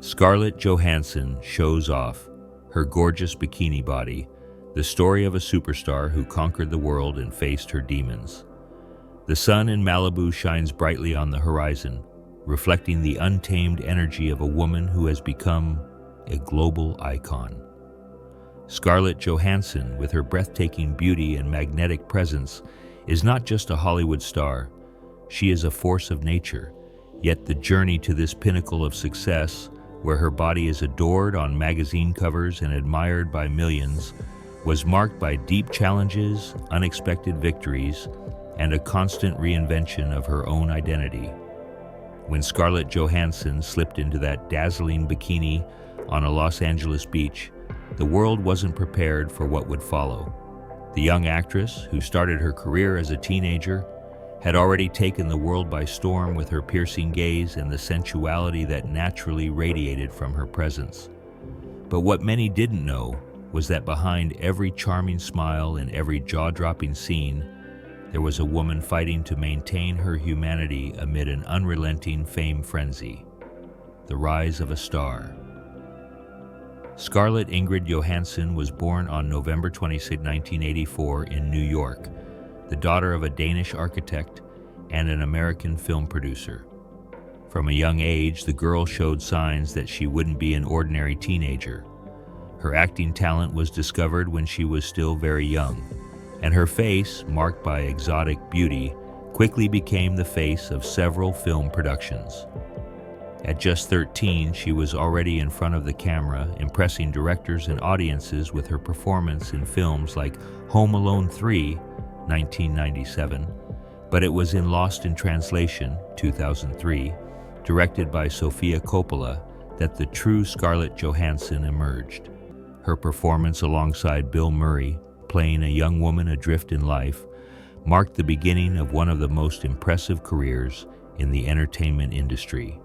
Scarlett Johansson shows off her gorgeous bikini body, the story of a superstar who conquered the world and faced her demons. The sun in Malibu shines brightly on the horizon, reflecting the untamed energy of a woman who has become a global icon. Scarlett Johansson, with her breathtaking beauty and magnetic presence, is not just a Hollywood star. She is a force of nature, yet the journey to this pinnacle of success, where her body is adored on magazine covers and admired by millions, was marked by deep challenges, unexpected victories, and a constant reinvention of her own identity. When Scarlett Johansson slipped into that dazzling bikini on a Los Angeles beach, the world wasn't prepared for what would follow. The young actress, who started her career as a teenager, had already taken the world by storm with her piercing gaze and the sensuality that naturally radiated from her presence. But what many didn't know was that behind every charming smile and every jaw-dropping scene, there was a woman fighting to maintain her humanity amid an unrelenting fame frenzy. The rise of a star. Scarlett Ingrid Johansson was born on November 26, 1984 in New York, the daughter of a Danish architect and an American film producer. From a young age, the girl showed signs that she wouldn't be an ordinary teenager. Her acting talent was discovered when she was still very young, and her face, marked by exotic beauty, quickly became the face of several film productions. At just 13, she was already in front of the camera, impressing directors and audiences with her performance in films like Home Alone 3, 1997, but it was in Lost in Translation, 2003, directed by Sofia Coppola, that the true Scarlett Johansson emerged. Her performance alongside Bill Murray, playing a young woman adrift in life, marked the beginning of one of the most impressive careers in the entertainment industry.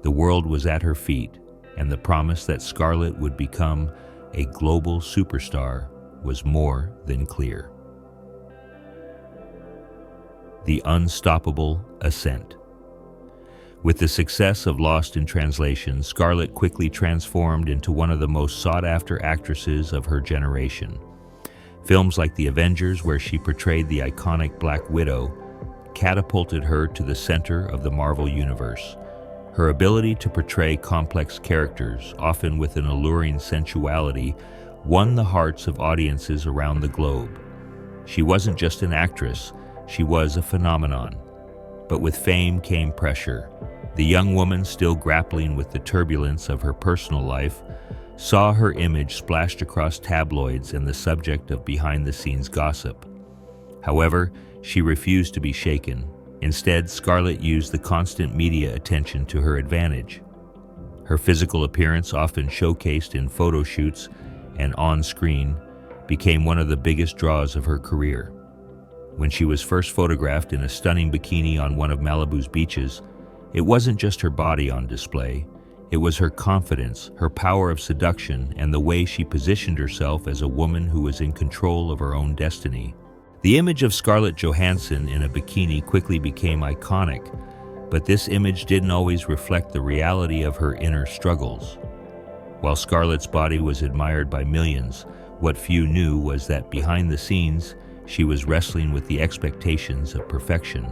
The world was at her feet, and the promise that Scarlett would become a global superstar was more than clear. The unstoppable ascent. With the success of Lost in Translation, Scarlett quickly transformed into one of the most sought-after actresses of her generation. Films like The Avengers, where she portrayed the iconic Black Widow, catapulted her to the center of the Marvel Universe. Her ability to portray complex characters, often with an alluring sensuality, won the hearts of audiences around the globe. She wasn't just an actress, she was a phenomenon. But with fame came pressure. The young woman, still grappling with the turbulence of her personal life, saw her image splashed across tabloids and the subject of behind-the-scenes gossip. However, she refused to be shaken. Instead, Scarlett used the constant media attention to her advantage. Her physical appearance, often showcased in photo shoots and on-screen, became one of the biggest draws of her career. When she was first photographed in a stunning bikini on one of Malibu's beaches, it wasn't just her body on display. It was her confidence, her power of seduction, and the way she positioned herself as a woman who was in control of her own destiny. The image of Scarlett Johansson in a bikini quickly became iconic, but this image didn't always reflect the reality of her inner struggles. While Scarlett's body was admired by millions, what few knew was that behind the scenes, she was wrestling with the expectations of perfection.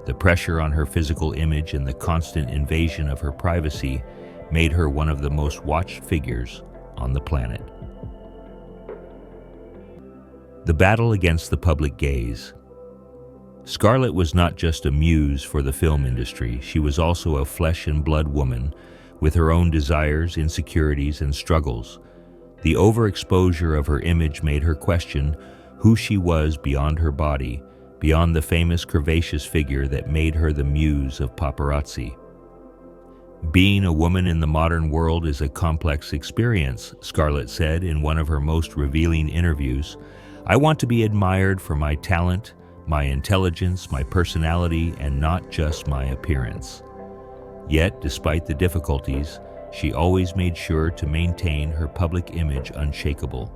The pressure on her physical image and the constant invasion of her privacy made her one of the most watched figures on the planet. The battle against the public gaze. Scarlett was not just a muse for the film industry, she was also a flesh and blood woman with her own desires, insecurities, and struggles. The overexposure of her image made her question who she was beyond her body, beyond the famous curvaceous figure that made her the muse of paparazzi. Being a woman in the modern world is a complex experience, Scarlett said in one of her most revealing interviews. I want to be admired for my talent, my intelligence, my personality, and not just my appearance. Yet, despite the difficulties, she always made sure to maintain her public image unshakable.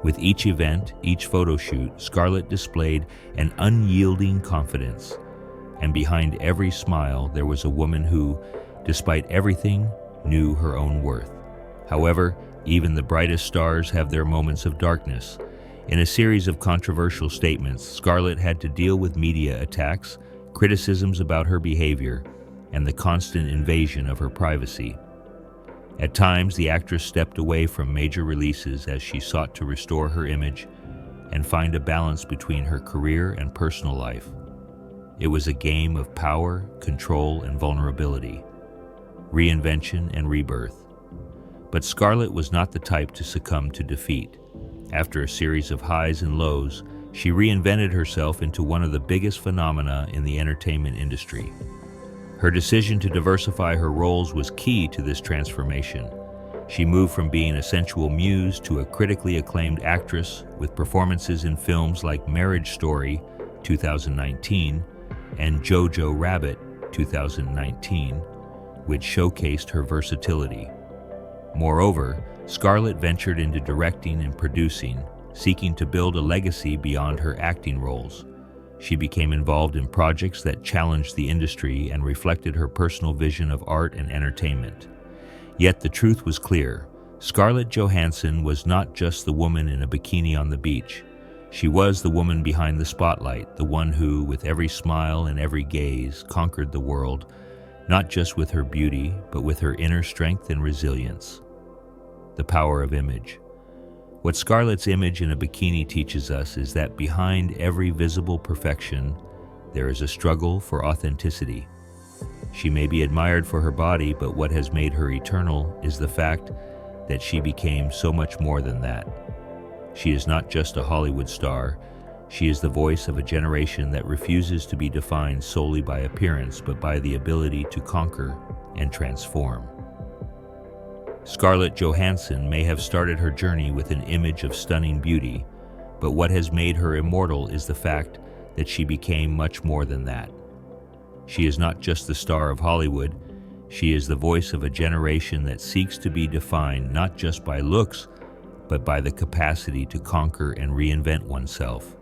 With each event, each photo shoot, Scarlett displayed an unyielding confidence. And behind every smile, there was a woman who, despite everything, knew her own worth. However, even the brightest stars have their moments of darkness. In a series of controversial statements, Scarlett had to deal with media attacks, criticisms about her behavior, and the constant invasion of her privacy. At times, the actress stepped away from major releases as she sought to restore her image and find a balance between her career and personal life. It was a game of power, control, and vulnerability, reinvention and rebirth. But Scarlett was not the type to succumb to defeat. After a series of highs and lows, she reinvented herself into one of the biggest phenomena in the entertainment industry. Her decision to diversify her roles was key to this transformation. She moved from being a sensual muse to a critically acclaimed actress with performances in films like Marriage Story, 2019, and Jojo Rabbit, 2019, which showcased her versatility. Moreover, Scarlett ventured into directing and producing, seeking to build a legacy beyond her acting roles. She became involved in projects that challenged the industry and reflected her personal vision of art and entertainment. Yet the truth was clear. Scarlett Johansson was not just the woman in a bikini on the beach. She was the woman behind the spotlight, the one who, with every smile and every gaze, conquered the world, not just with her beauty, but with her inner strength and resilience. The power of image. What Scarlett's image in a bikini teaches us is that behind every visible perfection, there is a struggle for authenticity. She may be admired for her body, but what has made her eternal is the fact that she became so much more than that. She is not just a Hollywood star. She is the voice of a generation that refuses to be defined solely by appearance, but by the ability to conquer and transform. Scarlett Johansson may have started her journey with an image of stunning beauty, but what has made her immortal is the fact that she became much more than that. She is not just the star of Hollywood, she is the voice of a generation that seeks to be defined not just by looks, but by the capacity to conquer and reinvent oneself.